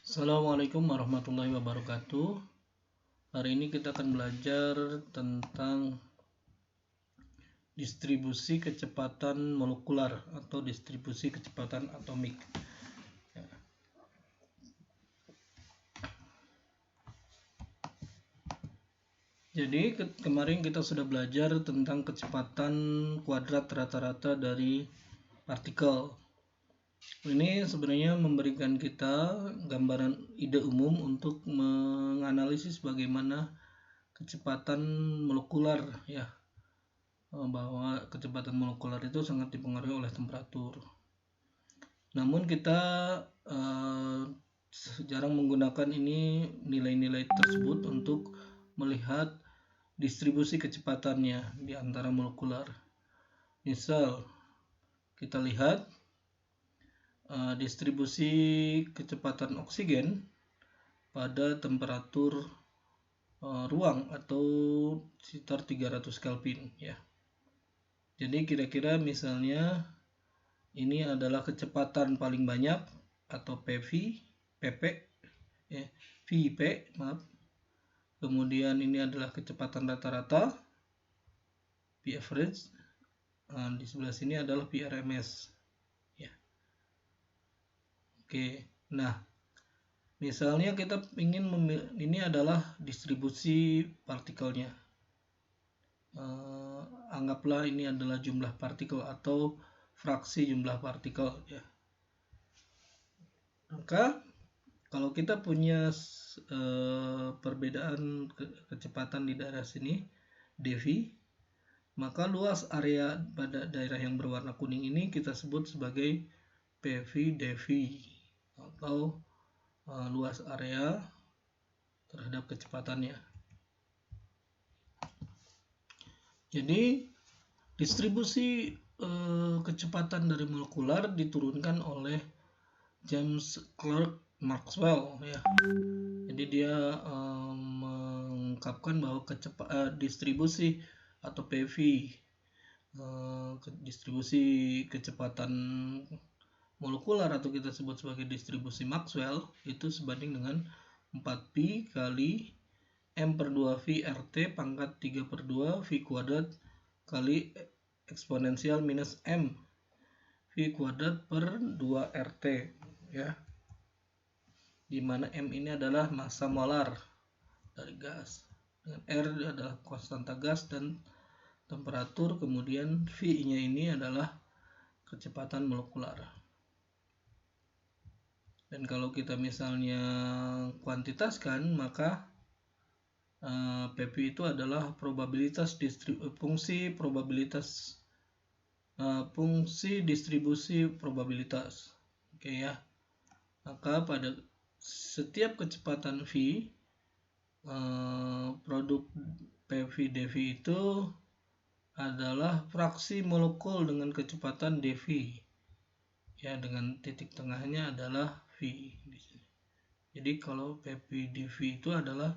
Assalamualaikum warahmatullahi wabarakatuh. Hari ini kita akan belajar tentang distribusi kecepatan molekular atau distribusi kecepatan atomik. Jadi kemarin kita sudah belajar tentang kecepatan kuadrat rata-rata dari partikel. Ini sebenarnya memberikan kita gambaran ide umum untuk menganalisis bagaimana kecepatan molekular, ya, bahwa kecepatan molekular itu sangat dipengaruhi oleh temperatur. Namun kita jarang menggunakan nilai-nilai tersebut untuk melihat distribusi kecepatannya di antara molekular. Misal kita lihat distribusi kecepatan oksigen pada temperatur ruang atau sekitar 300 Kelvin, ya. Jadi kira-kira misalnya ini adalah kecepatan paling banyak atau VP, maaf. Kemudian ini adalah kecepatan rata-rata, P average. Di sebelah sini adalah PRMS, ya. Oke, nah misalnya kita ingin ini adalah distribusi partikelnya. Anggaplah ini adalah jumlah partikel atau fraksi jumlah partikel, ya. Maka kalau kita punya perbedaan kecepatan di daerah sini dV, maka luas area pada daerah yang berwarna kuning ini kita sebut sebagai PV dV atau luas area terhadap kecepatannya. Jadi distribusi kecepatan dari molekular diturunkan oleh James Clerk Maxwell, ya. Jadi dia mengungkapkan bahwa distribusi atau PV, distribusi kecepatan molekular atau kita sebut sebagai distribusi Maxwell itu sebanding dengan 4pi kali M/2V RT pangkat 3/2 V kuadrat kali eksponensial minus M V kuadrat per 2 RT, ya. Dimana M ini adalah massa molar dari gas, dengan R adalah konstanta gas dan temperatur, kemudian V-nya ini adalah kecepatan molekular. Dan kalau kita misalnya kuantitaskan, maka PP itu adalah fungsi distribusi probabilitas. Oke, ya. Maka pada setiap kecepatan V, produk PV dV itu adalah fraksi molekul dengan kecepatan dV, ya, dengan titik tengahnya adalah V di sini. Jadi kalau PV dV itu adalah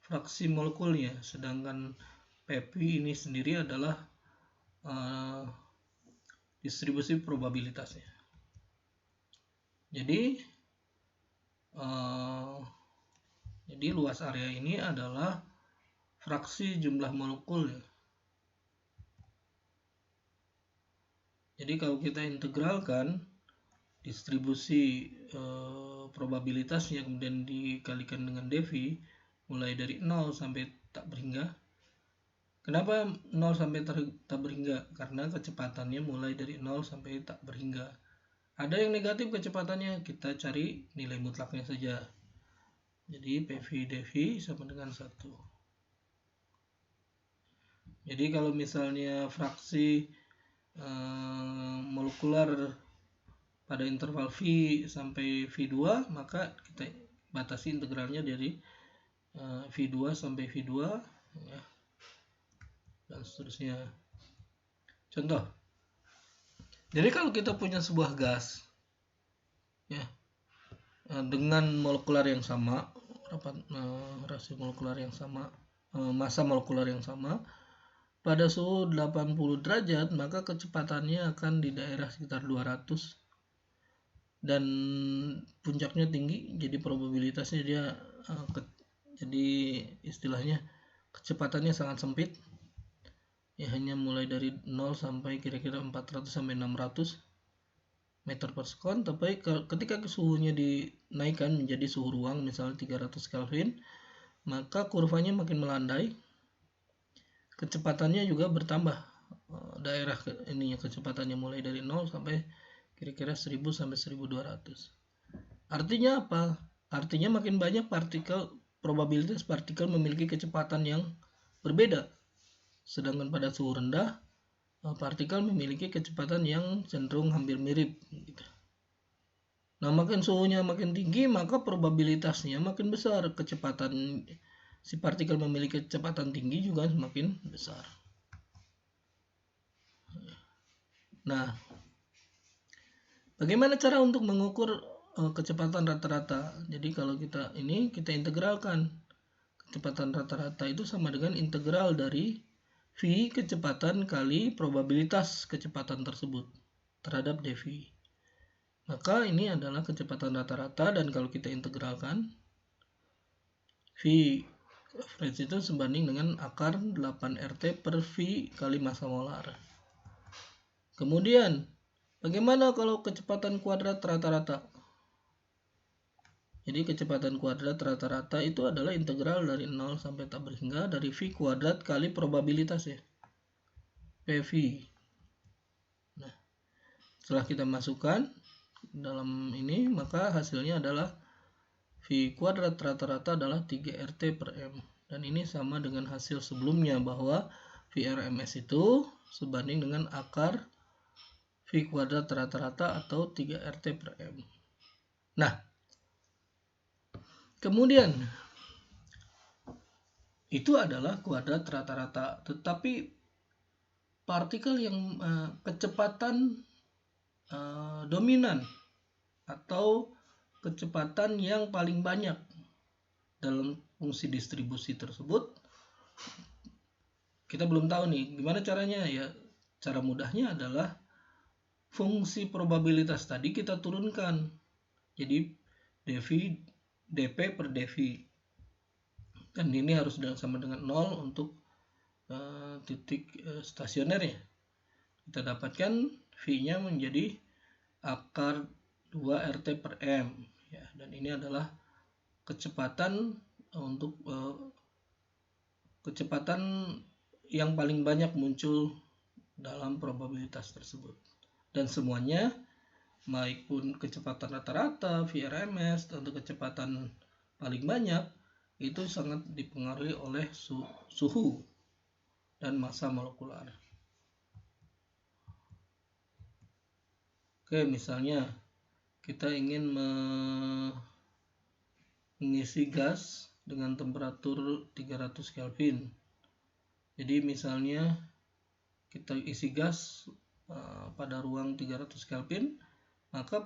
fraksi molekulnya, sedangkan PP ini sendiri adalah distribusi probabilitasnya. Jadi luas area ini adalah fraksi jumlah molekul, ya. Jadi kalau kita integralkan distribusi probabilitasnya kemudian dikalikan dengan dV mulai dari 0 sampai tak berhingga. Kenapa 0 sampai tak berhingga? Karena kecepatannya mulai dari 0 sampai tak berhingga. Ada yang negatif kecepatannya, kita cari nilai mutlaknya saja. Jadi PV dV sama dengan 1. Jadi kalau misalnya fraksi molekular pada interval V sampai V2, maka kita batasi integralnya dari V2 sampai V2, ya, dan seterusnya. Contoh, jadi kalau kita punya sebuah gas, ya, dengan molekular yang sama, rasio molekular yang sama, massa molekular yang sama, pada suhu 80 derajat, maka kecepatannya akan di daerah sekitar 200 dan puncaknya tinggi, jadi probabilitasnya dia jadi istilahnya kecepatannya sangat sempit ya, hanya mulai dari 0 sampai kira-kira 400 sampai 600 meter per sekon. Tapi ketika suhunya dinaikkan menjadi suhu ruang misalnya 300 Kelvin, maka kurvanya makin melandai, kecepatannya juga bertambah, daerah ininya kecepatannya mulai dari 0 sampai kira-kira 1000 sampai 1200. Artinya apa? Artinya makin banyak probabilitas partikel memiliki kecepatan yang berbeda. Sedangkan pada suhu rendah, partikel memiliki kecepatan yang cenderung hampir mirip gitu. Nah, makin suhunya makin tinggi, maka probabilitasnya makin besar. Kecepatan si partikel memiliki kecepatan tinggi juga semakin besar. Nah, bagaimana cara untuk mengukur kecepatan rata-rata? Jadi kalau kita integralkan, kecepatan rata-rata itu sama dengan integral dari V kecepatan kali probabilitas kecepatan tersebut terhadap dV. Maka ini adalah kecepatan rata-rata, dan kalau kita integralkan, V average itu sebanding dengan akar 8 RT per V kali massa molar. Kemudian, bagaimana kalau kecepatan kuadrat rata-rata? Jadi kecepatan kuadrat rata-rata itu adalah integral dari 0 sampai tak berhingga dari V kuadrat kali probabilitas ya, PV. Nah, setelah kita masukkan dalam ini, maka hasilnya adalah V kuadrat rata-rata adalah 3 RT per M. Dan ini sama dengan hasil sebelumnya bahwa VRMS itu sebanding dengan akar V kuadrat rata-rata atau 3 RT per M. Nah, kemudian itu adalah kuadrat rata-rata, tetapi partikel yang kecepatan dominan atau kecepatan yang paling banyak dalam fungsi distribusi tersebut, kita belum tahu nih gimana caranya ya. Cara mudahnya adalah fungsi probabilitas tadi kita turunkan, jadi dp per dv, dan ini harus sama dengan 0 untuk titik stasioner ya. Kita dapatkan V-nya menjadi akar 2 RT per M ya, dan ini adalah kecepatan untuk kecepatan yang paling banyak muncul dalam probabilitas tersebut. Dan semuanya, baik pun kecepatan rata-rata, VRMS, atau kecepatan paling banyak, itu sangat dipengaruhi oleh suhu dan massa molekular. Oke, misalnya kita ingin mengisi gas dengan temperatur 300 Kelvin. Jadi misalnya kita isi gas pada ruang 300 Kelvin, maka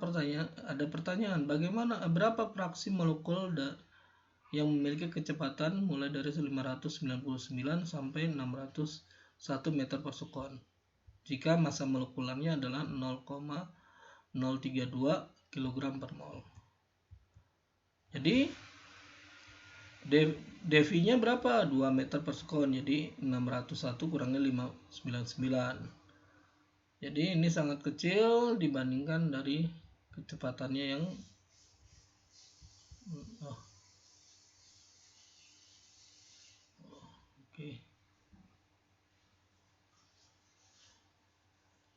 ada pertanyaan, berapa fraksi molekul yang memiliki kecepatan mulai dari 599 sampai 601 meter per sekon jika massa molekularnya adalah 0,032 kg per mol. Jadi dV-nya berapa? 2 meter per sekon, jadi 601 kurangnya 599. Jadi ini sangat kecil dibandingkan dari kecepatannya yang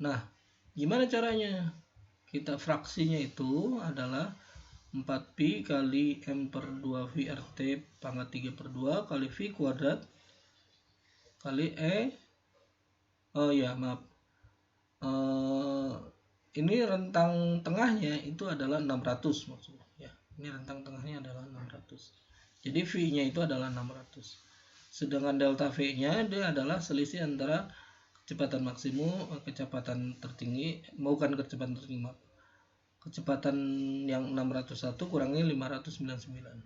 Nah, gimana caranya? Kita fraksinya itu adalah 4pi kali M per 2 V RT pangkat 3 per 2 kali V kuadrat kali ini rentang tengahnya itu adalah 600 maksudnya ya. Ini rentang tengahnya adalah 600. Jadi V-nya itu adalah 600. Sedangkan delta V-nya dia adalah selisih antara kecepatan maksimum, kecepatan tertinggi, bukan kecepatan tertinggi, kecepatan yang 601 kurangi 599.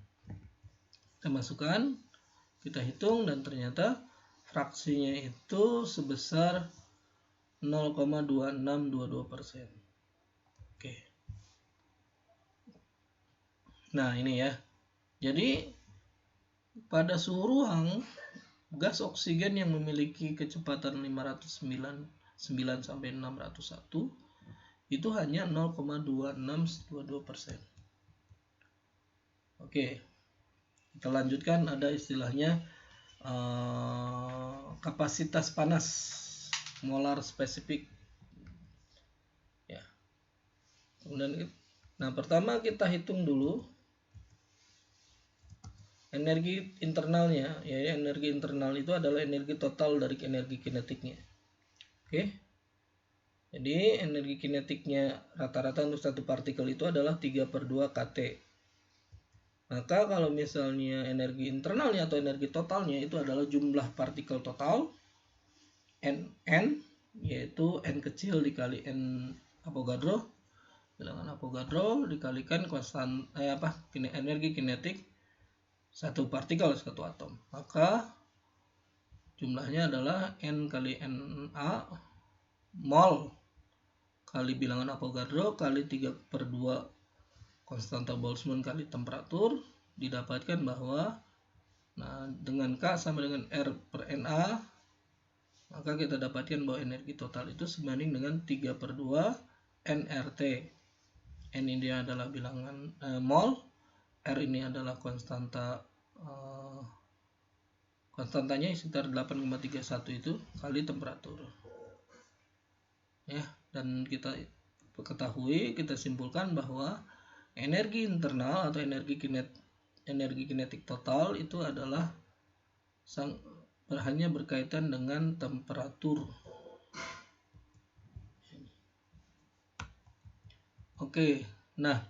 Kita masukkan, kita hitung, dan ternyata fraksinya itu sebesar 0,2622%. Oke. Nah, ini ya. Jadi pada suhu ruang, gas oksigen yang memiliki kecepatan 509 sampai 601 itu hanya 0,2622%. Oke, kita lanjutkan. Ada istilahnya kapasitas panas molar spesifik. Ya. Kemudian, nah pertama kita hitung dulu energi internalnya. Ya, energi internal itu adalah energi total dari energi kinetiknya. Oke. Jadi energi kinetiknya rata-rata untuk satu partikel itu adalah 3/2 kT. Maka kalau misalnya energi internalnya atau energi totalnya itu adalah jumlah partikel total N, yaitu N kecil dikali N Avogadro, bilangan Avogadro dikalikan energi kinetik satu partikel, satu atom. Maka jumlahnya adalah N kali Na mol kali bilangan Avogadro kali 3/2 konstanta Boltzmann kali temperatur, didapatkan bahwa dengan K sama dengan R per Na, maka kita dapatkan bahwa energi total itu sebanding dengan 3/2 nRT. N ini adalah bilangan mol, R ini adalah konstantanya sekitar 8,31 itu kali temperatur. Ya, dan kita simpulkan bahwa energi internal atau energi kinetik total itu adalah hanya berkaitan dengan temperatur. Oke, nah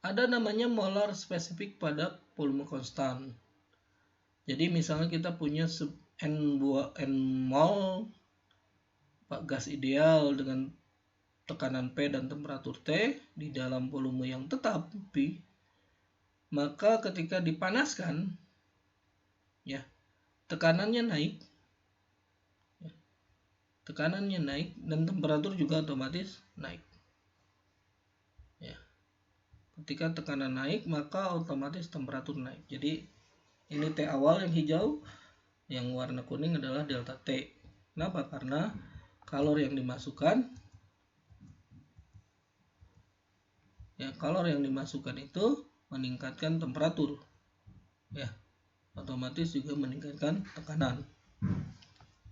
ada namanya molar spesifik pada volume konstan. Jadi misalnya kita punya N mol gas ideal dengan tekanan P dan temperatur T di dalam volume yang tetap P, maka ketika dipanaskan, ya, tekanannya naik dan temperatur juga otomatis naik. Ya. Ketika tekanan naik, maka otomatis temperatur naik. Jadi ini T awal yang hijau, yang warna kuning adalah delta T. Kenapa? Karena kalor yang dimasukkan itu meningkatkan temperatur, ya, otomatis juga meningkatkan tekanan.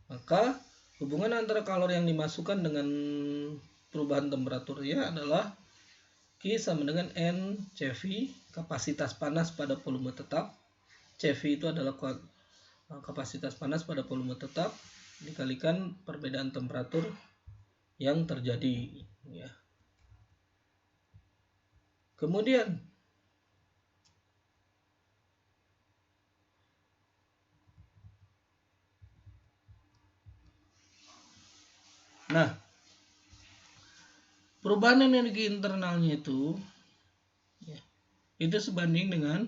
Maka hubungan antara kalor yang dimasukkan dengan perubahan temperaturnya adalah Q sama dengan N CV, kapasitas panas pada volume tetap. CV itu adalah kapasitas panas pada volume tetap dikalikan perbedaan temperatur yang terjadi, ya. Kemudian perubahan energi internalnya itu, ya, itu sebanding dengan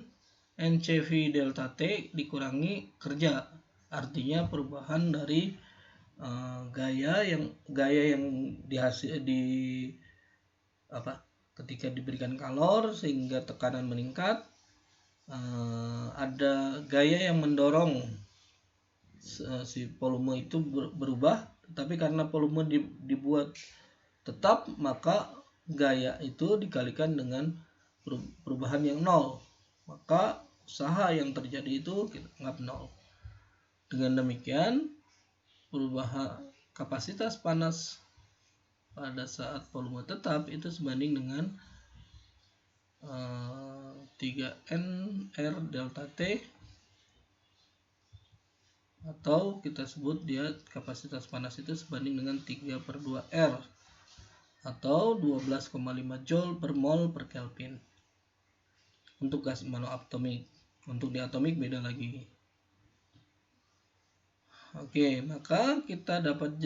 NCV delta T dikurangi kerja. Artinya perubahan dari gaya yang ketika diberikan kalor sehingga tekanan meningkat, ada gaya yang mendorong si volume itu berubah, tapi karena volume dibuat tetap, maka gaya itu dikalikan dengan perubahan yang nol, maka usaha yang terjadi itu kita anggap nol. Dengan demikian, perubahan kapasitas panas pada saat volume tetap itu sebanding dengan 3nR delta T, atau kita sebut dia kapasitas panas itu sebanding dengan 3/2 R atau 12,5 Joule per mol per Kelvin untuk gas monoatomik. Untuk diatomik beda lagi. Oke, maka kita dapat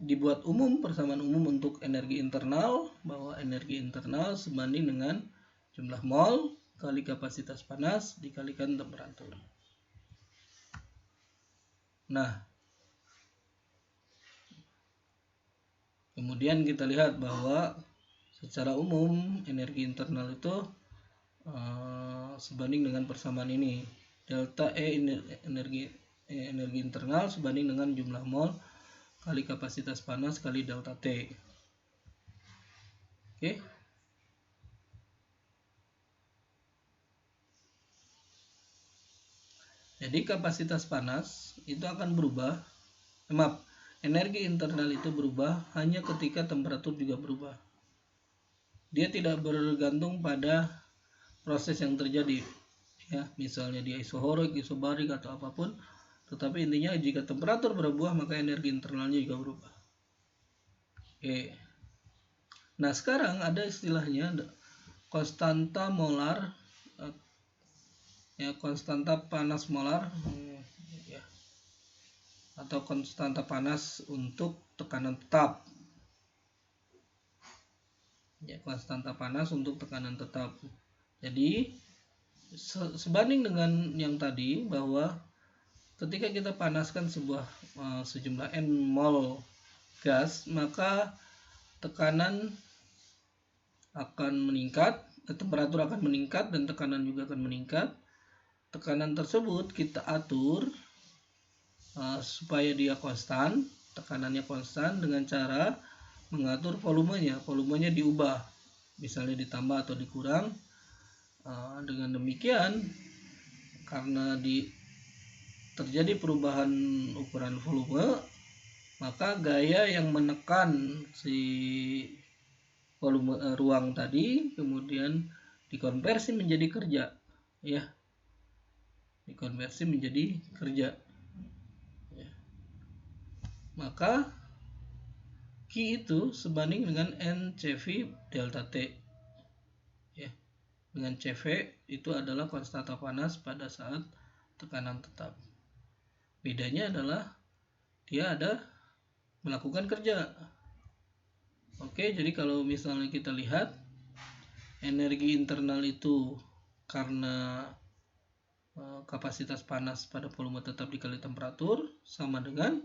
dibuat persamaan umum untuk energi internal, bahwa energi internal sebanding dengan jumlah mol kali kapasitas panas dikalikan temperatur. Nah, kemudian kita lihat bahwa secara umum energi internal itu sebanding dengan persamaan ini. Delta E energi internal sebanding dengan jumlah mol kali kapasitas panas kali delta T. Oke. Jadi kapasitas panas itu akan berubah. Energi internal itu berubah hanya ketika temperatur juga berubah. Dia tidak bergantung pada proses yang terjadi, ya, misalnya dia isohorik, isobarik atau apapun. Tetapi intinya jika temperatur berubah maka energi internalnya juga berubah. Oke. Nah sekarang ada istilahnya konstanta molar, ya, konstanta panas molar, ya, atau konstanta panas untuk tekanan tetap. Ya, konstanta panas untuk tekanan tetap. Jadi sebanding dengan yang tadi, bahwa ketika kita panaskan sejumlah n mol gas, maka tekanan akan meningkat, temperatur akan meningkat dan tekanan juga akan meningkat. Tekanan tersebut kita atur supaya dia konstan, tekanannya konstan dengan cara mengatur volumenya. Volumenya diubah, misalnya ditambah atau dikurang. Dengan demikian, karena terjadi perubahan ukuran volume, maka gaya yang menekan si volume ruang tadi kemudian dikonversi menjadi kerja, ya, dikonversi menjadi kerja, ya. Maka Q itu sebanding dengan NCV delta T, ya. Dengan CV itu adalah konstanta panas pada saat tekanan tetap. Bedanya adalah dia ada melakukan kerja. Oke, jadi kalau misalnya kita lihat energi internal itu karena kapasitas panas pada volume tetap dikali temperatur sama dengan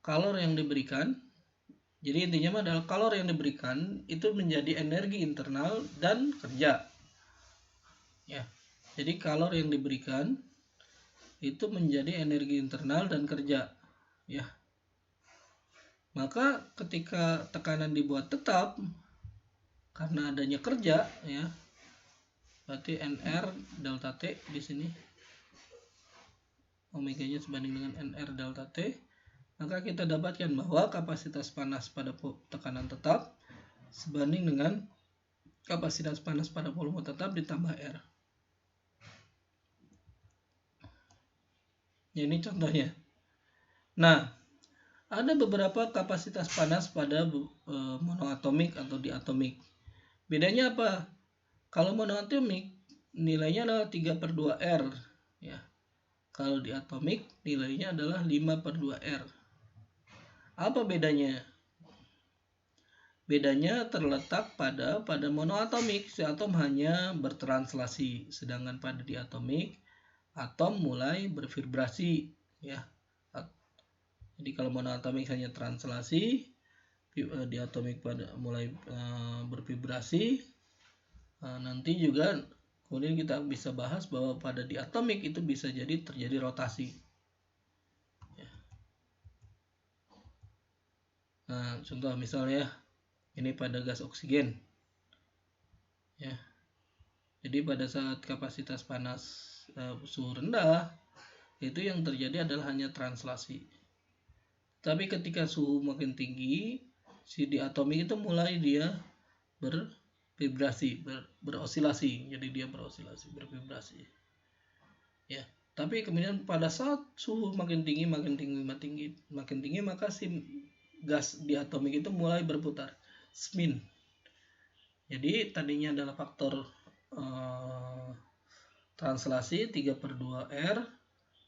kalor yang diberikan. Jadi intinya adalah kalor yang diberikan itu menjadi energi internal dan kerja, ya. Jadi kalor yang diberikan itu menjadi energi internal dan kerja, ya. Maka ketika tekanan dibuat tetap karena adanya kerja, ya, berarti NR delta T di sini, omeganya sebanding dengan NR delta T, maka kita dapatkan bahwa kapasitas panas pada tekanan tetap sebanding dengan kapasitas panas pada volume tetap ditambah R. Ya, ini contohnya. Nah, ada beberapa kapasitas panas pada monoatomik atau diatomik. Bedanya apa? Kalau monoatomik nilainya adalah 3/2R, ya. Kalau diatomik nilainya adalah 5/2R. Apa bedanya? Bedanya terletak pada monoatomik si atom hanya bertranslasi, sedangkan pada diatomik atom mulai bervibrasi, ya. Jadi kalau monoatomik hanya translasi, diatomik pada mulai bervibrasi. Nanti juga kemudian kita bisa bahas bahwa pada diatomik itu bisa jadi terjadi rotasi. Nah, contoh misalnya ini pada gas oksigen, ya. Jadi pada saat kapasitas panas suhu rendah, itu yang terjadi adalah hanya translasi. Tapi ketika suhu makin tinggi, si diatomik itu mulai dia bervibrasi, berosilasi. Jadi dia berosilasi, bervibrasi, ya. Tapi kemudian pada saat suhu makin tinggi, maka si gas diatomik itu mulai berputar, spin. Jadi tadinya adalah faktor translasi 3/2R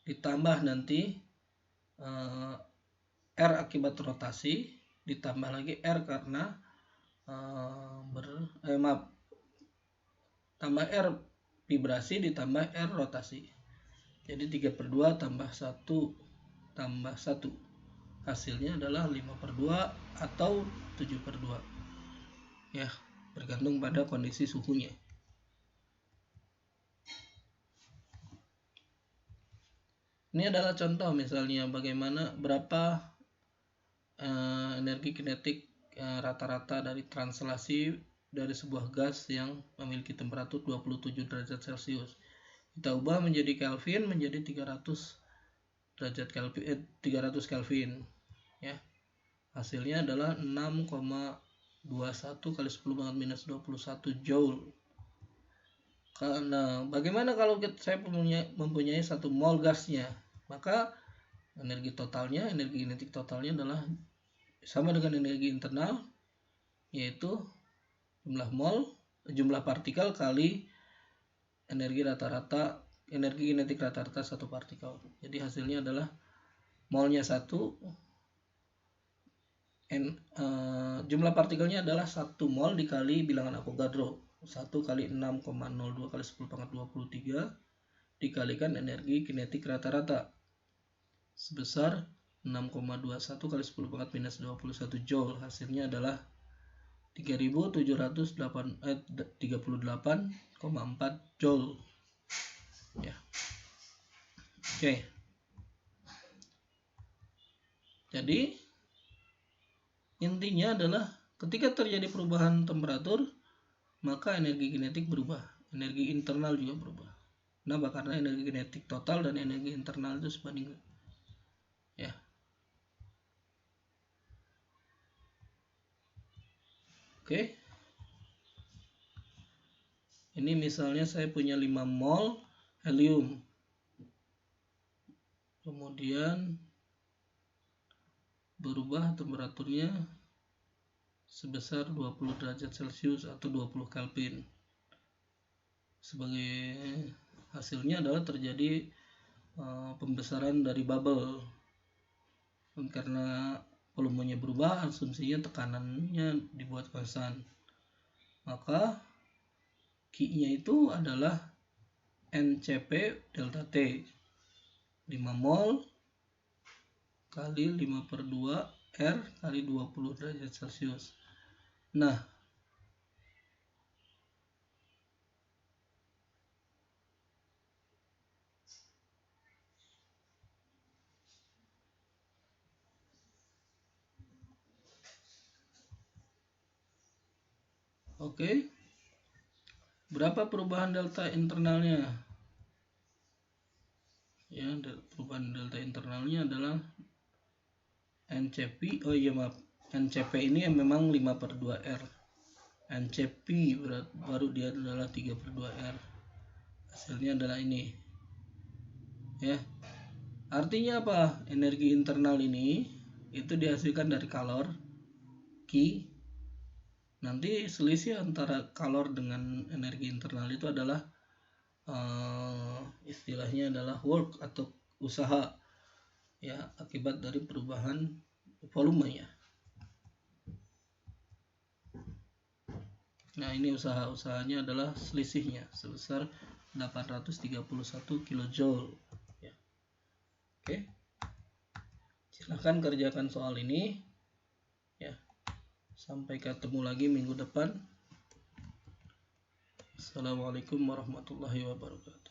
ditambah nanti R akibat rotasi, ditambah lagi R karena tambah R vibrasi ditambah R rotasi. Jadi 3/2 tambah 1 tambah 1. Hasilnya adalah 5/2 atau 7/2. Ya, bergantung pada kondisi suhunya. Ini adalah contoh misalnya bagaimana berapa energi kinetik rata-rata dari translasi dari sebuah gas yang memiliki temperatur 27 derajat Celcius. Kita ubah menjadi Kelvin menjadi 300 derajat Kelvin 300 Kelvin ya. Hasilnya adalah 6,21 kali 10 pangkat minus 21 Joule. Karena bagaimana kalau saya mempunyai 1 mol gasnya, maka energi kinetik totalnya adalah sama dengan energi internal, yaitu jumlah partikel kali energi kinetik rata-rata satu partikel. Jadi hasilnya adalah molnya 1, jumlah partikelnya adalah 1 mol dikali bilangan Avogadro, 1 kali 6,02 kali 10 pangkat 23 dikalikan energi kinetik rata-rata sebesar 6,21 kali 10 pangkat minus 21 Joule. Hasilnya adalah 38,4 Joule ya. Oke. Jadi intinya adalah ketika terjadi perubahan temperatur, maka energi kinetik berubah, energi internal juga berubah. Kenapa? Karena energi kinetik total dan energi internal itu sebanding ya. Oke. Ini misalnya saya punya 5 mol helium. Kemudian berubah temperaturnya sebesar 20 derajat Celcius atau 20 Kelvin. Sebagai hasilnya adalah terjadi pembesaran dari bubble. Karena volumenya berubah, asumsinya tekanannya dibuat konstan. Maka Q-nya itu adalah NCP delta T, 5 mol kali 5/2 R kali 20 derajat Celcius. Nah, oke. Berapa perubahan delta internalnya? Ya, perubahan delta internalnya adalah NCP. Oh iya, maaf. NCP ini memang 5/2 R. NCP baru dia adalah 3/2 R. Hasilnya adalah ini. Ya. Artinya apa? Energi internal ini itu dihasilkan dari kalor Q. Nanti selisih antara kalor dengan energi internal itu adalah istilahnya adalah work atau usaha ya, akibat dari perubahan volumenya. Nah, ini usahanya adalah selisihnya sebesar 831 kilojoule ya. Oke. Silahkan kerjakan soal ini ya. Sampai ketemu lagi minggu depan. Assalamualaikum warahmatullahi wabarakatuh.